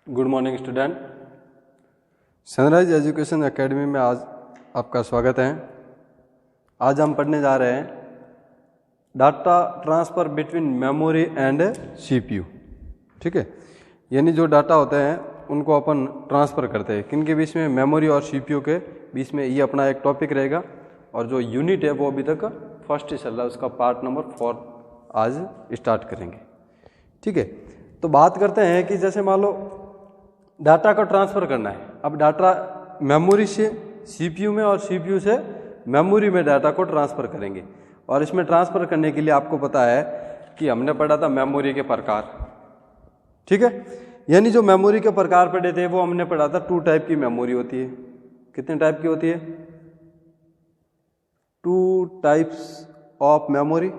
Good morning student. Sunrise education academy में आज आपका स्वागत है। आज हम पढ़ने जा रहे हैं data transfer between memory and CPU. ठीक है, यानी जो डाटा होते हैं उनको अपन ट्रांसफ़र करते हैं किन के बीच में, मेमोरी और सीपीयू के बीच में। ये अपना एक टॉपिक रहेगा और जो यूनिट है वो अभी तक फर्स्ट ही चल रहा है, उसका पार्ट नंबर 4 आज स्टार्ट करेंगे। ठीक है, तो बात करते हैं कि जैसे मान लो डाटा को ट्रांसफ़र करना है। अब डाटा मेमोरी से सीपीयू में और सीपीयू से मेमोरी में डाटा को ट्रांसफ़र करेंगे। और इसमें ट्रांसफ़र करने के लिए आपको पता है कि हमने पढ़ा था मेमोरी के प्रकार। ठीक है, यानी जो मेमोरी के प्रकार पढ़े थे वो हमने पढ़ा था 2 टाइप की मेमोरी होती है। कितने टाइप की होती है? 2 टाइप्स ऑफ मेमोरी,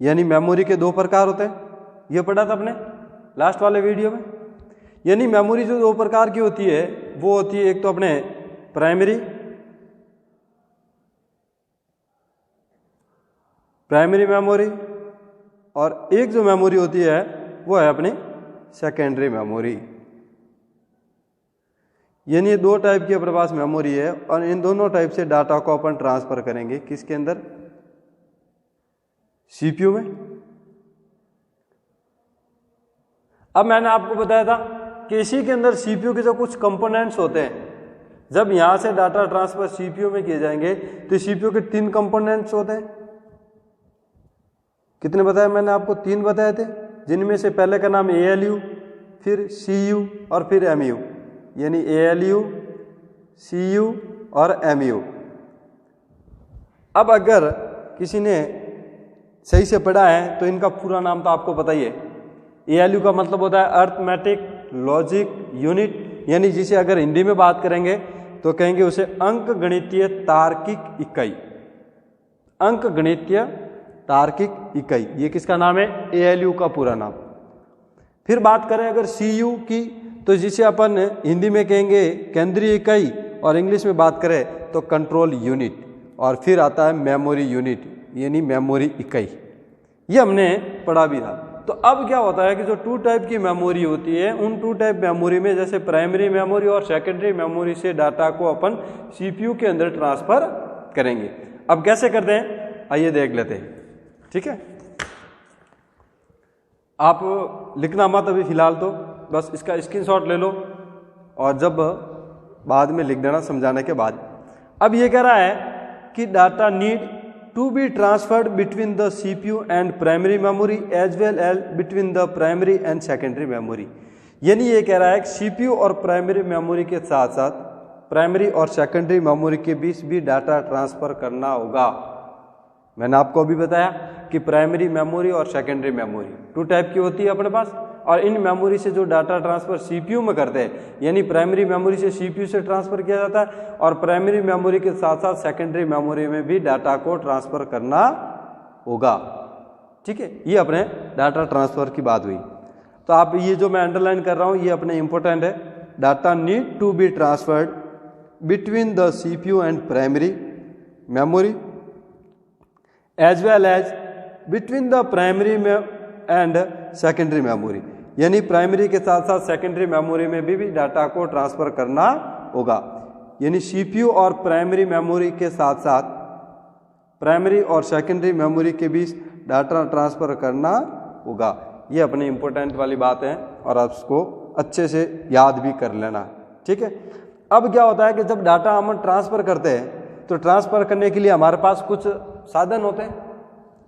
यानी मेमोरी के 2 प्रकार होते हैं। ये पढ़ा था अपने लास्ट वाले वीडियो में। यानी मेमोरी जो 2 प्रकार की होती है वो होती है, एक तो अपने प्राइमरी मेमोरी, और एक जो मेमोरी होती है वो है अपनी सेकेंडरी मेमोरी। यानी ये 2 टाइप की अपने पास मेमोरी है और इन दोनों टाइप से डाटा को अपन ट्रांसफर करेंगे किसके अंदर? सीपीयू में। अब मैंने आपको बताया था कि इसी के अंदर सीपीयू के जो कुछ कंपोनेंट्स होते हैं, जब यहां से डाटा ट्रांसफर सीपीयू में किए जाएंगे तो सीपीयू के 3 कंपोनेंट्स होते हैं। कितने बताए मैंने आपको? 3 बताए थे, जिनमें से पहले का नाम एएलयू, फिर सीयू और फिर एमयू। यानी एएलयू, सीयू और एमयू। अब अगर किसी ने सही से पढ़ा है तो इनका पूरा नाम तो आपको पता ही है। एएलयू का मतलब होता है अर्थमेटिक लॉजिक यूनिट, यानी जिसे अगर हिंदी में बात करेंगे तो कहेंगे उसे अंक गणितीय तार्किक इकाई। अंक गणितीय तार्किक इकाई, ये किसका नाम है? एएलयू का पूरा नाम। फिर बात करें अगर सीयू की, तो जिसे अपन हिंदी में कहेंगे केंद्रीय इकाई, और इंग्लिश में बात करें तो कंट्रोल यूनिट। और फिर आता है मेमोरी यूनिट, यानी मेमोरी इकाई। ये हमने पढ़ा भी था। तो अब क्या होता है कि जो 2 टाइप की मेमोरी होती है, उन 2 टाइप मेमोरी में जैसे प्राइमरी मेमोरी और सेकेंडरी मेमोरी से डाटा को अपन सीपीयू के अंदर ट्रांसफर करेंगे। अब कैसे करते हैं आइए देख लेते हैं। ठीक है, आप लिखना मत अभी फिलहाल, तो बस इसका स्क्रीनशॉट ले लो और जब बाद में लिख देना समझाने के बाद। अब ये कह रहा है कि data need to be transferred between the CPU and primary memory as well as between the primary and secondary memory। यानी ये कह रहा है कि CPU और प्राइमरी मेमोरी के साथ साथ प्राइमरी और सेकेंडरी मेमोरी के बीच भी डाटा ट्रांसफ़र करना होगा। मैंने आपको अभी बताया कि प्राइमरी मेमोरी और सेकेंडरी मेमोरी 2 टाइप की होती है अपने पास, और इन मेमोरी से जो डाटा ट्रांसफ़र सीपीयू में करते हैं, यानी प्राइमरी मेमोरी से सीपीयू से ट्रांसफ़र किया जाता है, और प्राइमरी मेमोरी के साथ साथ सेकेंडरी मेमोरी में भी डाटा को ट्रांसफ़र करना होगा। ठीक है, ये अपने डाटा ट्रांसफ़र की बात हुई। तो आप ये जो मैं अंडरलाइन कर रहा हूँ ये अपने इंपॉर्टेंट है। Data need to be transferred between the CPU and primary memory as well as between the primary and secondary memory. यानी प्राइमरी के साथ साथ सेकेंडरी मेमोरी में भी डाटा को ट्रांसफ़र करना होगा। यानी सीपीयू और प्राइमरी मेमोरी के साथ साथ प्राइमरी और सेकेंडरी मेमोरी के बीच डाटा ट्रांसफ़र करना होगा। ये अपनी इंपॉर्टेंट वाली बात है और आप इसको अच्छे से याद भी कर लेना। ठीक है, अब क्या होता है कि जब डाटा हम ट्रांसफ़र करते हैं तो ट्रांसफ़र करने के लिए हमारे पास कुछ साधन होते हैं।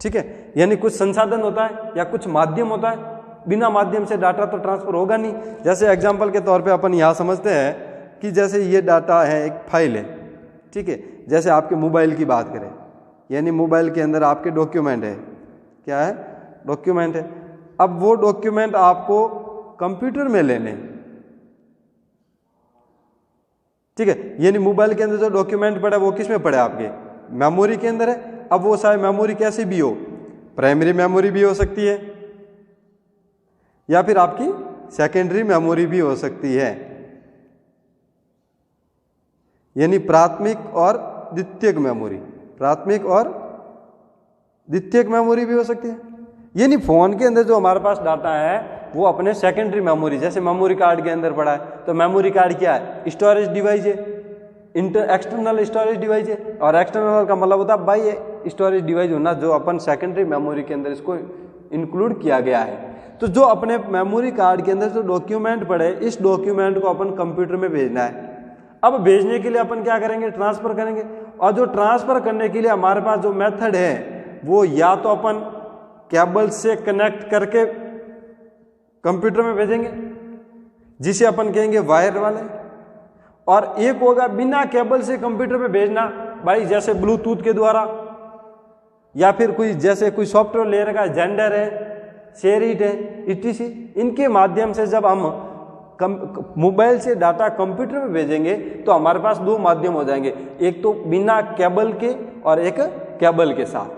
ठीक है, यानी कुछ संसाधन होता है या कुछ माध्यम होता है। बिना माध्यम से डाटा तो ट्रांसफ़र होगा नहीं। जैसे एग्जांपल के तौर पे अपन यहाँ समझते हैं कि जैसे ये डाटा है, एक फाइल है। ठीक है, जैसे आपके मोबाइल की बात करें, यानी मोबाइल के अंदर आपके डॉक्यूमेंट है। क्या है? डॉक्यूमेंट है। अब वो डॉक्यूमेंट आपको कंप्यूटर में लेने, ठीक है, यानी मोबाइल के अंदर जो डॉक्यूमेंट पड़ा है वो किस में पड़ा है? आपके मेमोरी के अंदर है। अब वो सारी मेमोरी कैसी भी हो, प्राइमरी मेमोरी भी हो सकती है या फिर आपकी सेकेंडरी मेमोरी भी हो सकती है। यानी प्राथमिक और द्वितीयक मेमोरी, प्राथमिक और द्वितीयक मेमोरी भी हो सकती है। यानी फ़ोन के अंदर जो हमारे पास डाटा है वो अपने सेकेंडरी मेमोरी, जैसे मेमोरी कार्ड के अंदर पड़ा है, तो मेमोरी कार्ड क्या है? स्टोरेज डिवाइस है, एक्सटर्नल स्टोरेज डिवाइस है। और एक्सटर्नल का मतलब होता है भाई ये स्टोरेज डिवाइस होना जो अपन सेकेंडरी मेमोरी के अंदर इसको इंक्लूड किया गया है। तो जो अपने मेमोरी कार्ड के अंदर जो डॉक्यूमेंट पड़े, इस डॉक्यूमेंट को अपन कंप्यूटर में भेजना है। अब भेजने के लिए अपन क्या करेंगे? ट्रांसफर करेंगे। और जो ट्रांसफर करने के लिए हमारे पास जो मेथड है वो या तो अपन केबल से कनेक्ट करके कंप्यूटर में भेजेंगे, जिसे अपन कहेंगे वायर वाले, और एक होगा बिना केबल से कंप्यूटर में भेजना, भाई जैसे ब्लूटूथ के द्वारा, या फिर कोई जैसे कोई सॉफ्टवेयर ले रखा है, जेंडर है, शेयरिट है, etc। इनके माध्यम से जब हम मोबाइल से डाटा कंप्यूटर में भेजेंगे तो हमारे पास दो माध्यम हो जाएंगे, एक तो बिना केबल के और एक केबल के साथ,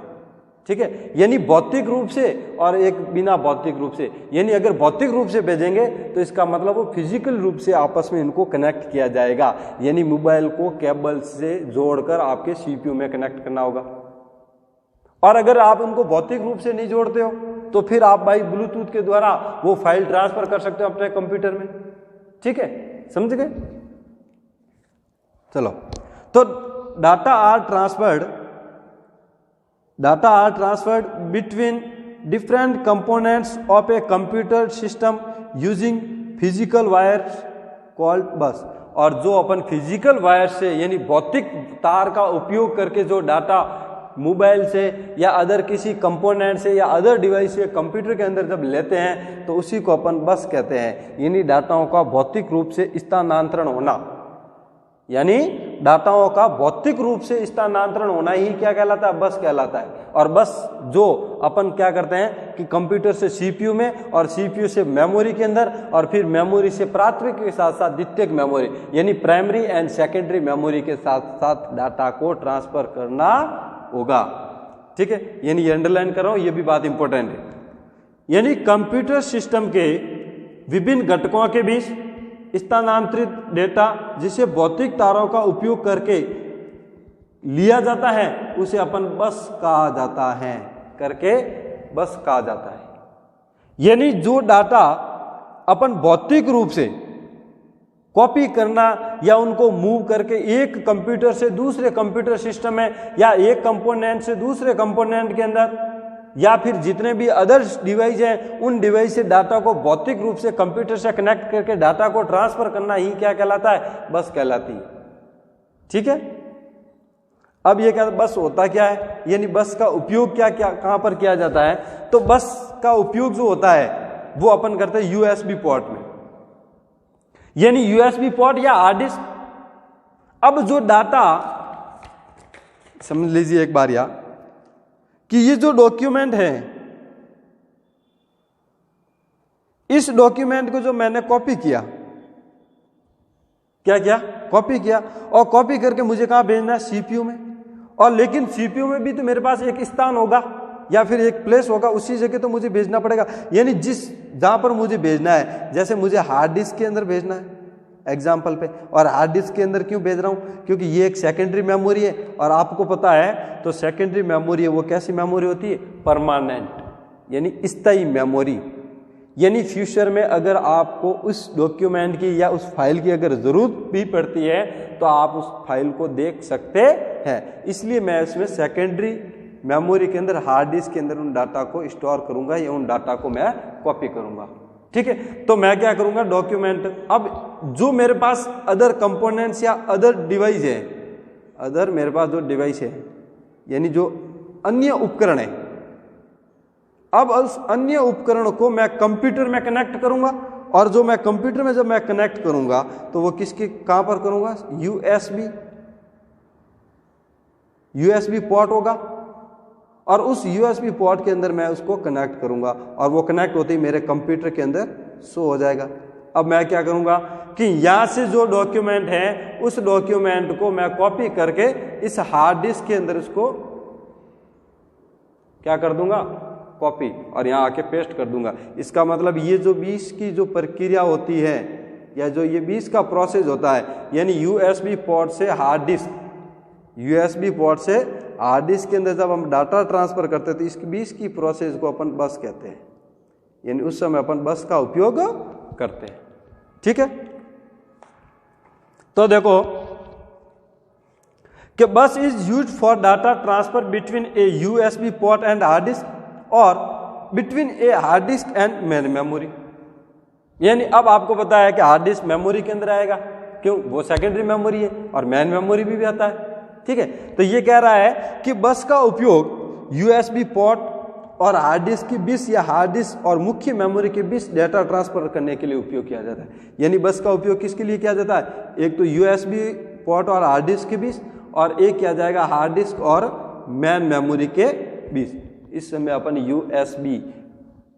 ठीक है, यानी भौतिक रूप से, और एक बिना भौतिक रूप से। यानी अगर भौतिक रूप से भेजेंगे तो इसका मतलब वो फिजिकल रूप से आपस में इनको कनेक्ट किया जाएगा, यानी मोबाइल को केबल से जोड़कर आपके सीपीयू में कनेक्ट करना होगा। और अगर आप उनको भौतिक रूप से नहीं जोड़ते हो तो फिर आप भाई ब्लूटूथ के द्वारा वो फाइल ट्रांसफर कर सकते हो अपने कंप्यूटर में, ठीक है, समझ गए? चलो, तो data are transferred between different components of a computer system using physical wires called bus. और जो अपन फिजिकल वायर से यानी भौतिक तार का उपयोग करके जो डाटा मोबाइल से या अदर किसी कंपोनेंट से या अदर डिवाइस से कंप्यूटर के अंदर जब लेते हैं तो उसी को अपन बस कहते हैं। यानी डाटाओं का भौतिक रूप से स्थानांतरण होना, यानी डाटाओं का भौतिक रूप से स्थानांतरण होना ही क्या कहलाता है? बस कहलाता है। और बस जो अपन क्या करते हैं कि कंप्यूटर से सीपीयू में और सीपीयू से मेमोरी के अंदर और फिर मेमोरी से प्राथमिक के साथ साथ द्वितीयक मेमोरी यानी प्राइमरी एंड सेकेंडरी मेमोरी के साथ साथ डाटा को ट्रांसफर करना होगा, ठीक है। यानी ये अंडरलाइन कर रहा हूं, ये भी बात इंपॉर्टेंट है। यानी कंप्यूटर सिस्टम के विभिन्न घटकों के बीच स्थानांतरित डेटा जिसे भौतिक तारों का उपयोग करके लिया जाता है उसे अपन बस कहा जाता है, करके बस कहा जाता है। यानी जो डाटा अपन भौतिक रूप से कॉपी करना या उनको मूव करके एक कंप्यूटर से दूसरे कंप्यूटर सिस्टम में या एक कंपोनेंट से दूसरे कंपोनेंट के अंदर या फिर जितने भी अदर्स डिवाइस हैं उन डिवाइस से डाटा को भौतिक रूप से कंप्यूटर से कनेक्ट करके डाटा को ट्रांसफर करना ही क्या कहलाता है? बस कहलाती है, ठीक है। अब ये क्या बस होता क्या है, यानी बस का उपयोग क्या क्या कहां पर किया जाता है? तो बस का उपयोग जो होता है वो अपन करते हैं यूएसबी पोर्ट में, यानी यूएसबी पोर्ट या हार्ड डिस्क। अब जो डाटा समझ लीजिए एक बार यार कि ये जो डॉक्यूमेंट है, इस डॉक्यूमेंट को जो मैंने कॉपी किया, क्या किया? कॉपी किया, और कॉपी करके मुझे कहां भेजना है? सीपीयू में। और लेकिन सीपीयू में भी तो मेरे पास एक स्थान होगा या फिर एक प्लेस होगा, उसी जगह तो मुझे भेजना पड़ेगा। यानी जहां पर मुझे भेजना है, जैसे मुझे हार्ड डिस्क के अंदर भेजना है एग्जाम्पल पे, और हार्ड डिस्क के अंदर क्यों भेज रहा हूं? क्योंकि ये एक सेकेंडरी मेमोरी है, और आपको पता है तो सेकेंडरी मेमोरी है वो कैसी मेमोरी होती है? परमानेंट, यानी स्थायी मेमोरी। यानी फ्यूचर में अगर आपको उस डॉक्यूमेंट की या उस फाइल की अगर जरूरत भी पड़ती है तो आप उस फाइल को देख सकते हैं। इसलिए मैं इसमें सेकेंडरी मेमोरी के अंदर हार्ड डिस्क के अंदर उन डाटा को स्टोर करूंगा या उन डाटा को मैं कॉपी करूंगा, ठीक है। तो मैं क्या करूंगा? डॉक्यूमेंट, अब जो मेरे पास अदर कंपोनेंट्स या अदर डिवाइस है, अदर मेरे पास जो डिवाइस है यानी जो अन्य उपकरण है, अब उस अन्य उपकरण को मैं कंप्यूटर में कनेक्ट करूंगा, और जो मैं कंप्यूटर में जब मैं कनेक्ट करूंगा तो वो किसके कहां पर करूंगा? यूएसबी पोर्ट होगा, और उस यूएसबी पोर्ट के अंदर मैं उसको कनेक्ट करूंगा, और वो कनेक्ट होते ही मेरे कंप्यूटर के अंदर शो हो जाएगा। अब मैं क्या करूंगा कि यहां से जो डॉक्यूमेंट है उस डॉक्यूमेंट को मैं कॉपी करके इस हार्ड डिस्क के अंदर उसको क्या कर दूंगा? कॉपी, और यहां आके पेस्ट कर दूंगा। इसका मतलब ये जो 20 की जो प्रक्रिया होती है या जो ये 20 का प्रोसेस होता है, यानी यूएसबी पोर्ट से हार्ड डिस्क, यूएसबी पोर्ट से हार्ड डिस्क के अंदर जब हम डाटा ट्रांसफर करते हैं तो इसके बीच की प्रोसेस को अपन बस कहते हैं, यानी उस समय अपन बस का उपयोग करते हैं। ठीक है, तो देखो कि bus is used for data transfer between a USB port and hard disk और between a hard disk and main memory. यानी अब आपको पता है कि हार्ड डिस्क मेमोरी के अंदर आएगा, क्यों, वो सेकेंडरी मेमोरी है, और मेन मेमोरी भी आता है। ठीक है, तो ये कह रहा है कि बस का उपयोग यूएसबी पोर्ट और हार्ड डिस्क के बीच या हार्ड डिस्क और मुख्य मेमोरी के बीच डेटा ट्रांसफर करने के लिए उपयोग किया जाता है। यानी बस का उपयोग किसके लिए किया जाता है, एक तो यूएसबी पोर्ट और हार्ड डिस्क के बीच, और एक किया जाएगा हार्ड डिस्क और मेन मेमोरी के बीच। इस समय अपन यूएसबी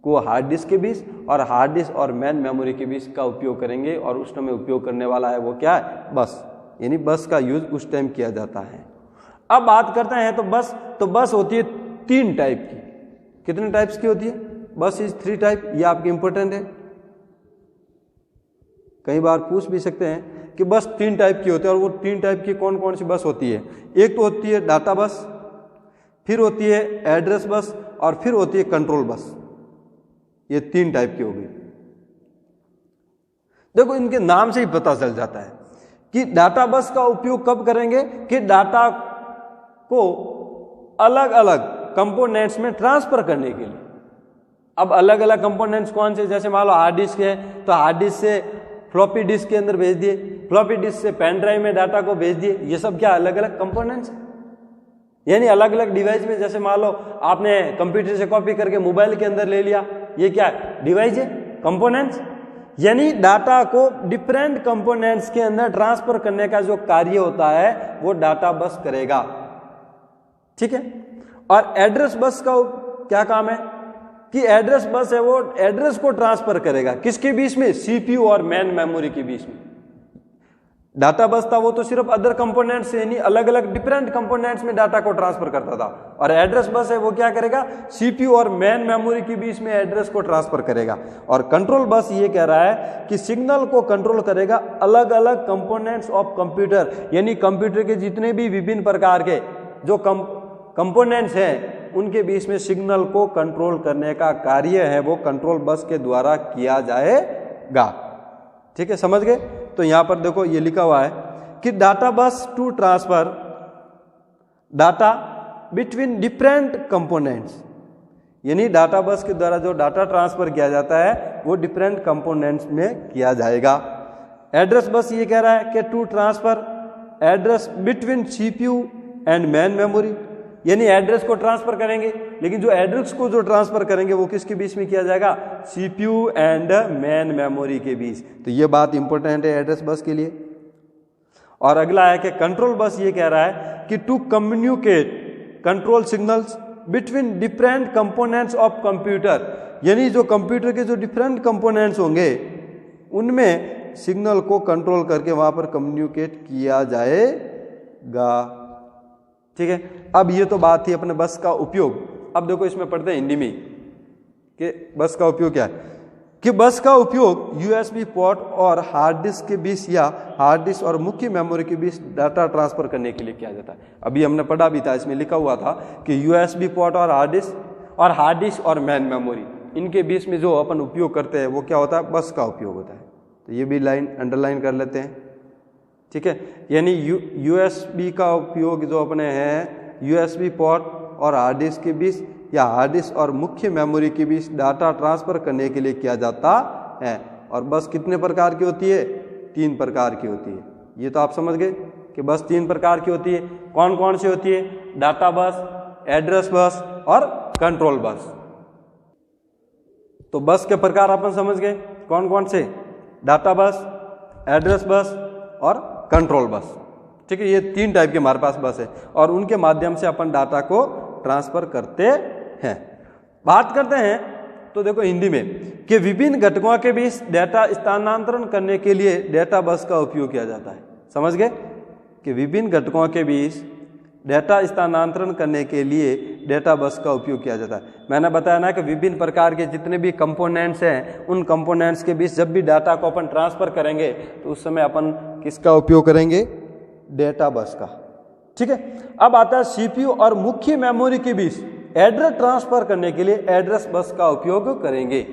को हार्ड डिस्क के बीच और हार्ड डिस्क और मेन मेमोरी के बीच का उपयोग करेंगे, और उस समय उपयोग करने वाला है वो क्या है, बस। यानी बस का यूज उस टाइम किया जाता है। अब बात करते हैं तो बस होती है 3 टाइप की। कितने टाइप्स की होती है, बस इज 3 टाइप। ये आपकी इंपॉर्टेंट है, कई बार पूछ भी सकते हैं कि बस 3 टाइप की होती है, और वो 3 टाइप की कौन कौन सी बस होती है। एक तो होती है डाटा बस, फिर होती है एड्रेस बस, और फिर होती है कंट्रोल बस। ये 3 टाइप की हो गई। देखो इनके नाम से ही पता चल जाता है कि डाटा बस का उपयोग कब करेंगे, कि डाटा को अलग अलग कंपोनेंट्स में ट्रांसफर करने के लिए। अब अलग अलग कंपोनेंट्स कौन से, जैसे मान लो हार्ड डिस्क है तो हार्ड डिस्क से फ्लॉपी डिस्क के अंदर भेज दिए, फ्लॉपी डिस्क से पेन ड्राइव में डाटा को भेज दिए। ये सब क्या अलग अलग कंपोनेंट्स, यानी अलग अलग डिवाइस में। जैसे मान लो आपने कंप्यूटर से कॉपी करके मोबाइल के अंदर ले लिया, ये क्या है, डिवाइस है, कंपोनेंट्स। यानी डाटा को डिफरेंट कंपोनेंट्स के अंदर ट्रांसफर करने का जो कार्य होता है वो डाटा बस करेगा। ठीक है, और एड्रेस बस का क्या काम है कि एड्रेस बस है वो एड्रेस को ट्रांसफर करेगा, किसके बीच में, सीपीयू और मेन मेमोरी के बीच में। डाटा बस था वो तो सिर्फ अदर कंपोनेंट्स यानी अलग अलग डिफरेंट कंपोनेंट्स में डाटा को ट्रांसफर करता था, और एड्रेस बस है वो क्या करेगा, सीपीयू और मेन मेमोरी के बीच में एड्रेस को ट्रांसफर करेगा। और कंट्रोल बस ये कह रहा है कि सिग्नल को कंट्रोल करेगा अलग अलग कंपोनेंट्स ऑफ कंप्यूटर, यानी कंप्यूटर के जितने भी विभिन्न प्रकार के जो कंपोनेंट्स हैं उनके बीच में सिग्नल को कंट्रोल करने का कार्य है वो कंट्रोल बस के द्वारा किया जाएगा। ठीक है, समझ गए। तो यहां पर देखो ये लिखा हुआ है कि data bus to transfer data between different components, यानी डाटा बस के द्वारा जो डाटा ट्रांसफर किया जाता है वो डिफरेंट कंपोनेंट्स में किया जाएगा। एड्रेस बस ये कह रहा है कि to transfer address between CPU and main memory, यानी एड्रेस को ट्रांसफर करेंगे, लेकिन जो एड्रेस को जो ट्रांसफर करेंगे वो किसके बीच में किया जाएगा, सीपीयू एंड मेन मेमोरी के बीच। तो ये बात इंपॉर्टेंट है एड्रेस बस के लिए। और अगला है कि कंट्रोल बस ये कह रहा है कि to communicate control signals between different components of computer, यानी जो कंप्यूटर के जो डिफरेंट कंपोनेंट्स होंगे उनमें सिग्नल को कंट्रोल करके वहां पर कम्युनिकेट किया जाएगा। ठीक है, अब ये तो बात थी अपने बस का उपयोग। अब देखो इसमें पढ़ते हैं हिंदी में कि बस का उपयोग क्या है, कि बस का उपयोग यूएसबी पोर्ट और हार्ड डिस्क के बीच या हार्ड डिस्क और मुख्य मेमोरी के बीच डाटा ट्रांसफर करने के लिए किया जाता है। अभी हमने पढ़ा भी था, इसमें लिखा हुआ था कि यूएसबी पोर्ट और हार्ड डिस्क और मेन मेमोरी, इनके बीच में जो अपन उपयोग करते हैं वो क्या होता है, बस का उपयोग होता है। तो ये भी लाइन अंडरलाइन कर लेते हैं। ठीक है, यानी यूएसबी का उपयोग जो अपने हैं यूएसबी पोर्ट और हार्ड डिस्क के बीच या हार्ड डिस्क और मुख्य मेमोरी के बीच डाटा ट्रांसफर करने के लिए किया जाता है। और बस कितने प्रकार की होती है, 3 प्रकार की होती है। ये तो आप समझ गए कि बस 3 प्रकार की होती है। कौन कौन सी होती है, डाटा बस, एड्रेस बस और कंट्रोल बस। तो बस के प्रकार अपन समझ गए कौन कौन से, डाटा बस, एड्रेस बस और कंट्रोल बस। ठीक है, ये 3 टाइप के हमारे पास बस है और उनके माध्यम से अपन डाटा को ट्रांसफर करते हैं। बात करते हैं तो देखो हिंदी में कि विभिन्न घटकों के बीच डेटा स्थानांतरण करने के लिए डेटा बस का उपयोग किया जाता है। समझ गए कि विभिन्न घटकों के बीच डेटा स्थानांतरण करने के लिए डेटा बस का उपयोग किया जाता है। मैंने बताया ना कि विभिन्न प्रकार के जितने भी कंपोनेंट्स हैं उन कंपोनेंट्स के बीच जब भी डाटा को अपन ट्रांसफर करेंगे तो उस समय अपन किसका उपयोग करेंगे, डेटा बस का। ठीक है। अब आता है सीपीयू और मुख्य मेमोरी के बीच एड्रेस ट्रांसफर करने के लिए एड्रेस बस का उपयोग करेंगे।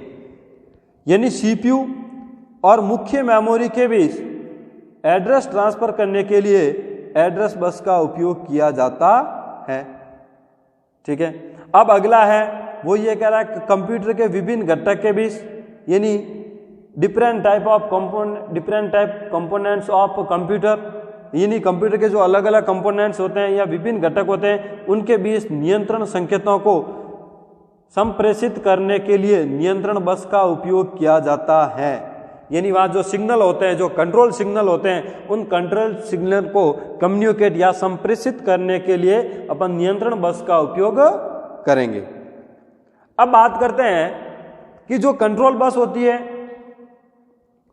यानी सीपीयू और मुख्य मेमोरी के बीच एड्रेस ट्रांसफर करने के लिए एड्रेस बस का उपयोग किया जाता है। ठीक है। अब अगला है वो ये कह रहा है कि कंप्यूटर के विभिन्न घटक के बीच, यानी different type components of computer, यानी कंप्यूटर के जो अलग अलग कंपोनेंट्स होते हैं या विभिन्न घटक होते हैं उनके बीच नियंत्रण संकेतों को संप्रेषित करने के लिए नियंत्रण बस का उपयोग किया जाता है। यानी वहाँ जो सिग्नल होते हैं, जो कंट्रोल सिग्नल होते हैं, उन कंट्रोल सिग्नल को कम्युनिकेट या संप्रेषित करने के लिए अपन नियंत्रण बस का उपयोग करेंगे। अब बात करते हैं कि जो कंट्रोल बस होती है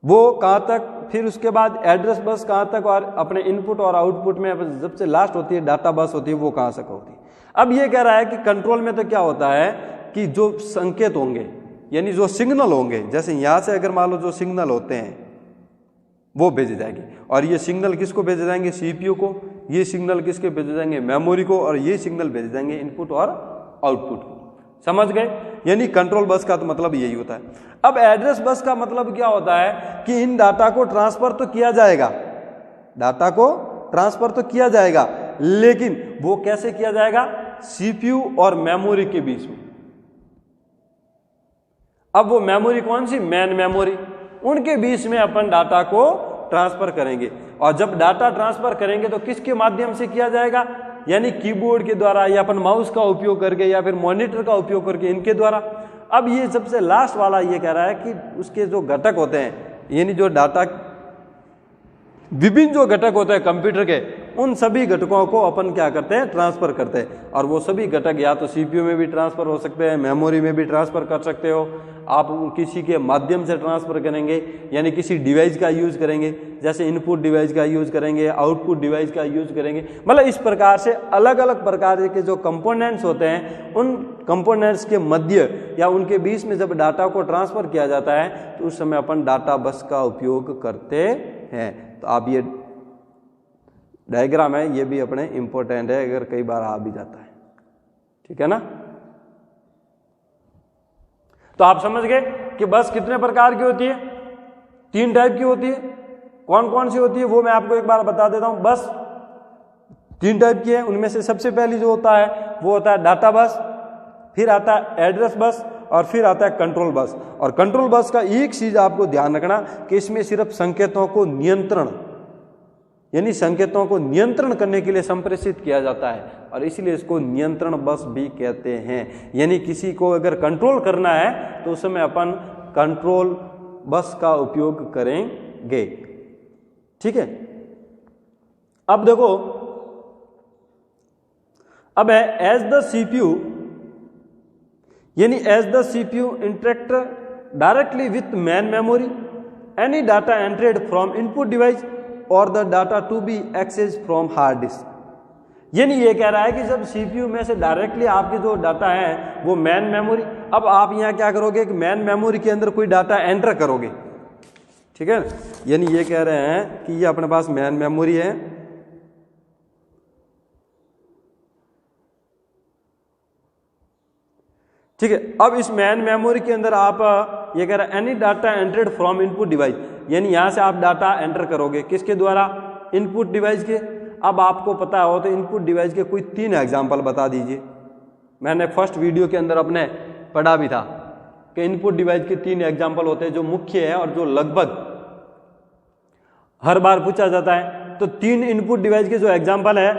वो कहाँ तक, फिर उसके बाद एड्रेस बस कहाँ तक, और अपने इनपुट और आउटपुट में सबसे लास्ट होती है डाटा बस होती है, वो कहाँ तक होती है। अब ये कह रहा है कि कंट्रोल में तो क्या होता है कि जो संकेत होंगे यानी जो सिग्नल होंगे, जैसे यहाँ से अगर मान लो जो सिग्नल होते हैं वो भेजे जाएंगे, और ये सिग्नल किसको भेजे जाएंगे, सीपीयू को, ये सिग्नल किसके भेजे जाएंगे, मेमोरी को, और ये सिग्नल भेजे जाएंगे इनपुट और आउटपुट को। समझ गए। यानी कंट्रोल बस का तो मतलब यही होता है। अब एड्रेस बस का मतलब क्या होता है कि इन डाटा को ट्रांसफर तो किया जाएगा, डाटा को ट्रांसफर तो किया जाएगा, लेकिन वो कैसे किया जाएगा, सीपीयू और मेमोरी के बीच में। अब वो मेमोरी कौन सी, मेन मेमोरी, उनके बीच में अपन डाटा को ट्रांसफर करेंगे। और जब डाटा ट्रांसफर करेंगे तो किसके माध्यम से किया जाएगा, यानी कीबोर्ड के द्वारा या अपन माउस का उपयोग करके या फिर मॉनिटर का उपयोग करके, इनके द्वारा। अब ये सबसे लास्ट वाला ये कह रहा है कि उसके जो घटक होते हैं, यानी जो डाटा विभिन्न जो घटक होते हैं कंप्यूटर के, उन सभी घटकों को अपन क्या करते हैं, ट्रांसफर करते हैं। और वो सभी घटक या तो सीपीयू में भी ट्रांसफर हो सकते हैं, मेमोरी में भी ट्रांसफर कर सकते हो, आप किसी के माध्यम से ट्रांसफर करेंगे, यानी किसी डिवाइस का यूज करेंगे, जैसे इनपुट डिवाइस का यूज करेंगे, आउटपुट डिवाइस का यूज करेंगे। मतलब इस प्रकार से अलग अलग प्रकार के जो कंपोनेंट्स होते हैं, उन कंपोनेंट्स के मध्य या उनके बीच में जब डाटा को ट्रांसफर किया जाता है तो उस समय अपन डाटा बस का उपयोग करते हैं। तो आप ये डायग्राम है, ये भी अपने इंपॉर्टेंट है, अगर कई बार आ भी जाता है। ठीक है ना। तो आप समझ गए कि बस कितने प्रकार की होती है, 3 टाइप की होती है। कौन कौन सी होती है वो मैं आपको एक बार बता देता हूं। बस 3 टाइप की है, उनमें से सबसे पहली जो होता है वो होता है डाटा बस, फिर आता है एड्रेस बस, और फिर आता है कंट्रोल बस। और कंट्रोल बस का एक चीज आपको ध्यान रखना कि इसमें सिर्फ संकेतों को नियंत्रण, यानी संकेतों को नियंत्रण करने के लिए संप्रेषित किया जाता है, और इसीलिए इसको नियंत्रण बस भी कहते हैं। यानी किसी को अगर कंट्रोल करना है तो उस समय अपन कंट्रोल बस का उपयोग करेंगे। ठीक है। अब देखो, अब है एज द सीपीयू, यानी as the CPU interact directly with main memory, any data entered from input device और the data to be access from hard disk. यानी ये कह रहा है कि जब सीपीयू में से डायरेक्टली आपके जो डाटा है वो मेन मेमोरी, अब आप यहाँ क्या करोगे कि मेन मेमोरी के अंदर कोई डाटा एंटर करोगे। ठीक है। यानी ये कह रहे हैं कि ये अपने पास मेन मेमोरी है, ठीक है। अब इस मेन मेमोरी के अंदर आप ये कह रहे हैं any data entered from input device, यानी यहां से आप डाटा एंटर करोगे किसके द्वारा, इनपुट डिवाइस के। अब आपको पता हो तो इनपुट डिवाइस के कोई 3 एग्जाम्पल बता दीजिए। मैंने फर्स्ट वीडियो के अंदर अपने पढ़ा भी था कि इनपुट डिवाइस के 3 एग्जाम्पल होते हैं जो मुख्य है और जो लगभग हर बार पूछा जाता है। तो 3 इनपुट डिवाइस के जो एग्जाम्पल है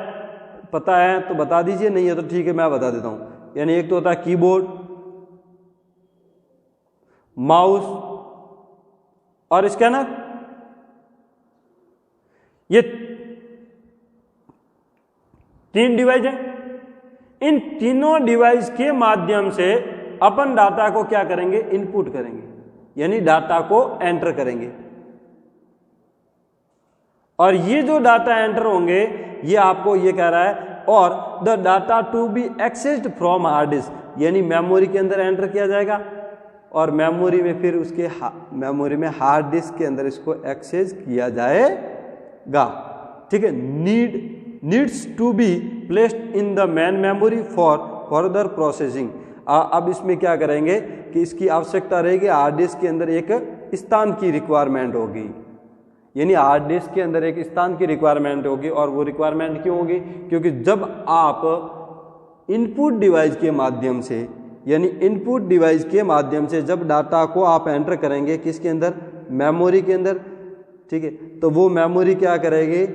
पता है तो बता दीजिए, नहीं है तो ठीक है मैं बता देता हूं। यानी एक तो होता है कीबोर्ड, माउस और स्कैनर। ये 3 डिवाइस हैं। इन तीनों डिवाइस के माध्यम से अपन डाटा को क्या करेंगे, इनपुट करेंगे, यानी डाटा को एंटर करेंगे। और ये जो डाटा एंटर होंगे ये आपको ये कह रहा है, और the data to be accessed from hard disk, यानी मेमोरी के अंदर एंटर किया जाएगा और मेमोरी में फिर उसके मेमोरी में हार्ड डिस्क के अंदर इसको एक्सेस किया जाएगा। ठीक है। Needs to be placed in the main memory for further processing. अब इसमें क्या करेंगे कि इसकी आवश्यकता रहेगी, हार्ड डिस्क के अंदर एक स्थान की रिक्वायरमेंट होगी, यानी हार्ड डिस्क के अंदर एक स्थान की रिक्वायरमेंट होगी। और वो रिक्वायरमेंट क्यों होगी? क्योंकि जब आप इनपुट डिवाइस के माध्यम से, यानी इनपुट डिवाइस के माध्यम से जब डाटा को आप एंटर करेंगे किसके अंदर, मेमोरी के अंदर, ठीक है, तो वो मेमोरी क्या करेगी